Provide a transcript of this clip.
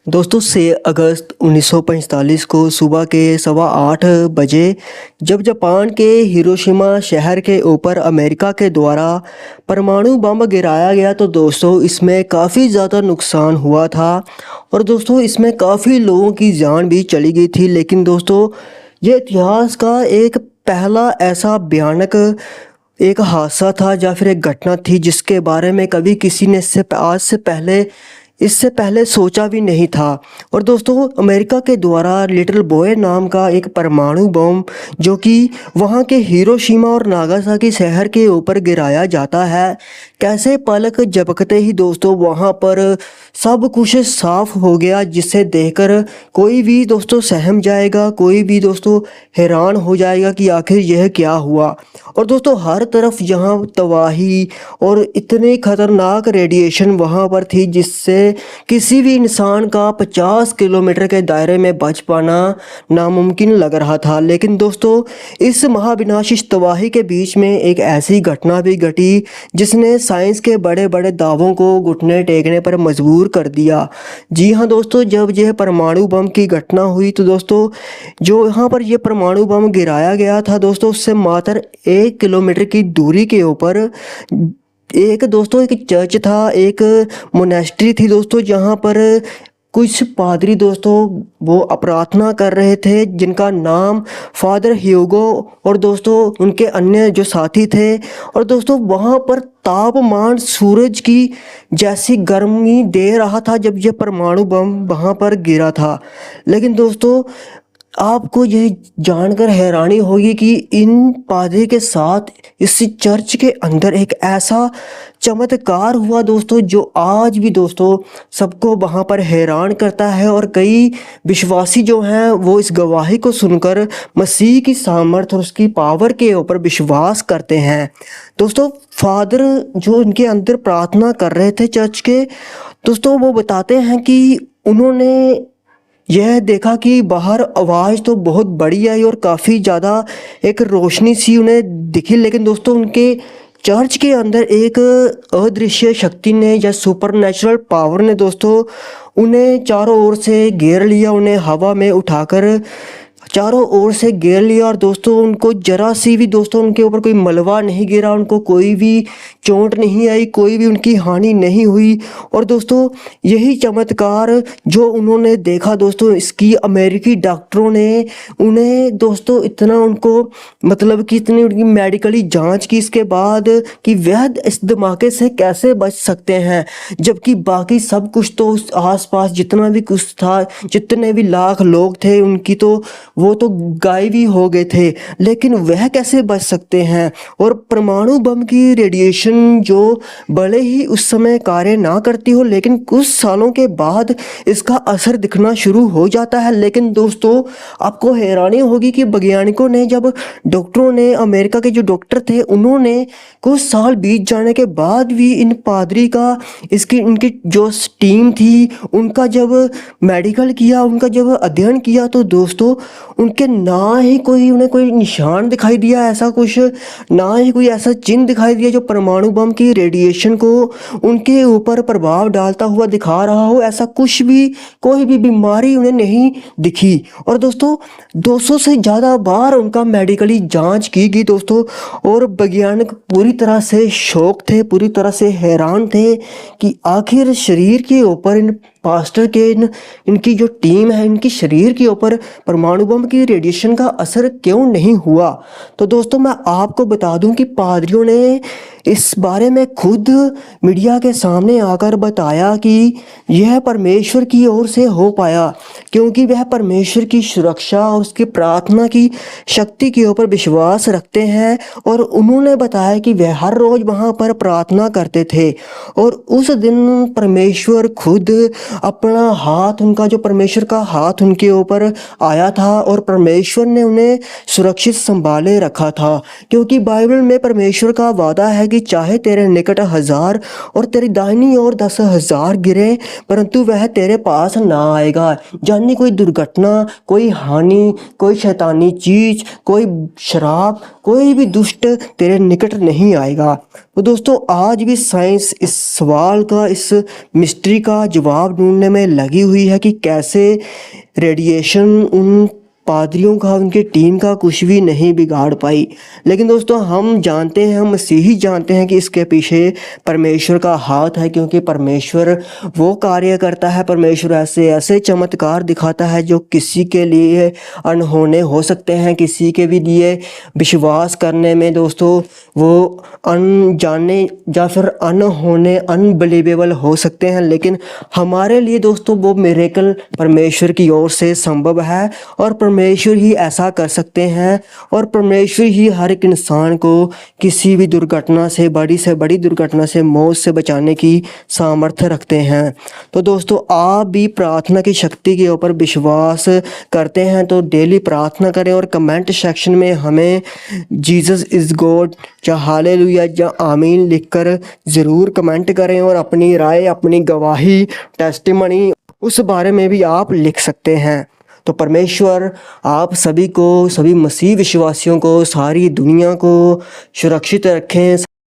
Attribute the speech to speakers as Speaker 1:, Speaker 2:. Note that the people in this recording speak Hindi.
Speaker 1: दोस्तों 6 अगस्त 1945 को सुबह के 8:15 बजे जब जापान के हिरोशिमा शहर के ऊपर अमेरिका के द्वारा परमाणु बम गिराया गया तो दोस्तों इसमें काफ़ी ज़्यादा नुकसान हुआ था। और दोस्तों इसमें काफ़ी लोगों की जान भी चली गई थी। लेकिन दोस्तों ये इतिहास का एक पहला ऐसा भयानक एक हादसा था या फिर एक घटना थी जिसके बारे में कभी किसी ने इससे पहले सोचा भी नहीं था। और दोस्तों अमेरिका के द्वारा लिटिल बॉय नाम का एक परमाणु बम जो कि वहाँ के हिरोशिमा और नागासाकी शहर के ऊपर गिराया जाता है, कैसे पलक झपकते ही दोस्तों वहाँ पर सब कुछ साफ हो गया, जिसे देखकर कोई भी दोस्तों सहम जाएगा, कोई भी दोस्तों हैरान हो जाएगा कि आखिर यह क्या हुआ। और दोस्तों हर तरफ यहाँ तबाही और इतनी खतरनाक रेडिएशन वहाँ पर थी जिससे किसी भी इंसान का 50 किलोमीटर के दायरे में बच पाना नामुमकिन लग रहा था। लेकिन दोस्तों इस महाविनाशी तबाही के बीच में एक ऐसी घटना भी घटी जिसने साइंस के बड़े बड़े दावों को घुटने टेकने पर मजबूर कर दिया। जी हाँ दोस्तों, जब यह परमाणु बम की घटना हुई तो दोस्तों जो यहाँ पर यह परमाणु बम गिराया गया था दोस्तों उससे मात्र 1 किलोमीटर की दूरी के ऊपर एक चर्च था, एक मोनेस्ट्री थी दोस्तों, जहाँ पर कुछ पादरी दोस्तों वो प्रार्थना कर रहे थे जिनका नाम फादर ह्यूगो और दोस्तों उनके अन्य जो साथी थे। और दोस्तों वहाँ पर तापमान सूरज की जैसी गर्मी दे रहा था जब यह परमाणु बम वहाँ पर गिरा था। लेकिन दोस्तों आपको ये जानकर हैरानी होगी कि इन पादरी के साथ इस चर्च के अंदर एक ऐसा चमत्कार हुआ दोस्तों जो आज भी दोस्तों सबको वहाँ पर हैरान करता है। और कई विश्वासी जो हैं वो इस गवाही को सुनकर मसीह की सामर्थ और उसकी पावर के ऊपर विश्वास करते हैं। दोस्तों फादर जो इनके अंदर प्रार्थना कर रहे थे चर्च के दोस्तों वो बताते हैं कि उन्होंने यह देखा कि बाहर आवाज़ तो बहुत बड़ी आई और काफ़ी ज़्यादा एक रोशनी सी उन्हें दिखी। लेकिन दोस्तों उनके चर्च के अंदर एक अदृश्य शक्ति ने या सुपरनेचुरल पावर ने दोस्तों उन्हें चारों ओर से घेर लिया, उन्हें हवा में उठाकर चारों ओर से घेर लिया। और दोस्तों उनको जरा सी भी दोस्तों उनके ऊपर कोई मलबा नहीं गिरा, उनको कोई भी चोट नहीं आई, कोई भी उनकी हानि नहीं हुई। और दोस्तों यही चमत्कार जो उन्होंने देखा दोस्तों इसकी अमेरिकी डॉक्टरों ने उन्हें दोस्तों इतना उनको मतलब कि इतनी उनकी मेडिकली जांच की इसके बाद कि वह इस धमाके से कैसे बच सकते हैं, जबकि बाकी सब कुछ तो आसपास जितना भी कुछ था, जितने भी लाख लोग थे उनकी तो वो तो गायब ही हो गए थे, लेकिन वह कैसे बच सकते हैं। और परमाणु बम की रेडिएशन जो भले ही उस समय कार्य ना करती हो लेकिन कुछ सालों के बाद इसका असर दिखना शुरू हो जाता है। लेकिन दोस्तों आपको हैरानी होगी कि वैज्ञानिकों ने जब डॉक्टरों ने अमेरिका के जो डॉक्टर थे उन्होंने कुछ साल बीत जाने के बाद भी इन पादरी का इनकी जो टीम थी उनका जब मेडिकल किया, उनका जब अध्ययन किया तो दोस्तों उनके ना ही कोई उन्हें कोई निशान दिखाई दिया, ऐसा कुछ ना ही कोई ऐसा चिन्ह दिखाई दिया जो परमाणु बम की रेडिएशन को उनके ऊपर प्रभाव डालता हुआ दिखा रहा हो। ऐसा कुछ भी कोई भी बीमारी उन्हें नहीं दिखी। और दोस्तों 200 से ज़्यादा बार उनका मेडिकली जांच की गई दोस्तों, और वैज्ञानिक पूरी तरह से शौक थे, पूरी तरह से हैरान थे कि आखिर शरीर के ऊपर इन पास्टर के इनकी जो टीम है इनकी शरीर के ऊपर परमाणु बम की रेडिएशन का असर क्यों नहीं हुआ। तो दोस्तों मैं आपको बता दूं कि पादरियों ने इस बारे में खुद मीडिया के सामने आकर बताया कि यह परमेश्वर की ओर से हो पाया क्योंकि वह परमेश्वर की सुरक्षा और उसकी प्रार्थना की शक्ति के ऊपर विश्वास रखते हैं। और उन्होंने बताया कि वह हर रोज वहां पर प्रार्थना करते थे और उस दिन परमेश्वर खुद अपना हाथ, उनका जो परमेश्वर का हाथ उनके ऊपर आया था और परमेश्वर ने उन्हें सुरक्षित संभाले रखा था। क्योंकि बाइबल में परमेश्वर का वादा है कि कि चाहे तेरे निकट 1000 और तेरी दाहिनी ओर 10,000 गिरे परंतु वह तेरे पास ना आएगा। यानी कोई दुर्घटना, कोई हानि, कोई शैतानी चीज, कोई शराब, कोई भी दुष्ट तेरे निकट नहीं आएगा। तो दोस्तों आज भी साइंस इस सवाल का, इस मिस्ट्री का जवाब ढूंढने में लगी हुई है कि कैसे रेडिएशन उन पादरियों का, उनकी टीम का कुछ भी नहीं बिगाड़ पाई। लेकिन दोस्तों हम जानते हैं, हम मसीही जानते हैं कि इसके पीछे परमेश्वर का हाथ है, क्योंकि परमेश्वर वो कार्य करता है, परमेश्वर ऐसे ऐसे चमत्कार दिखाता है जो किसी के लिए अनहोने हो सकते हैं, किसी के भी लिए विश्वास करने में दोस्तों वो अनजाने या फिर अनहोने, अनबिलीवेबल हो सकते हैं। लेकिन हमारे लिए दोस्तों वो मिरेकल परमेश्वर की ओर से संभव है और परमेश्वर ही ऐसा कर सकते हैं और परमेश्वर ही हर एक इंसान को किसी भी दुर्घटना से बड़ी दुर्घटना से, मौत से बचाने की सामर्थ्य रखते हैं। तो दोस्तों आप भी प्रार्थना की शक्ति के ऊपर विश्वास करते हैं तो डेली प्रार्थना करें और कमेंट सेक्शन में हमें जीसस इज़ गॉड या हालेलुया या आमीन लिखकर ज़रूर कमेंट करें और अपनी राय, अपनी गवाही, टेस्टिमनी उस बारे में भी आप लिख सकते हैं। तो परमेश्वर आप सभी को, सभी मसीह विश्वासियों को, सारी दुनिया को सुरक्षित रखें।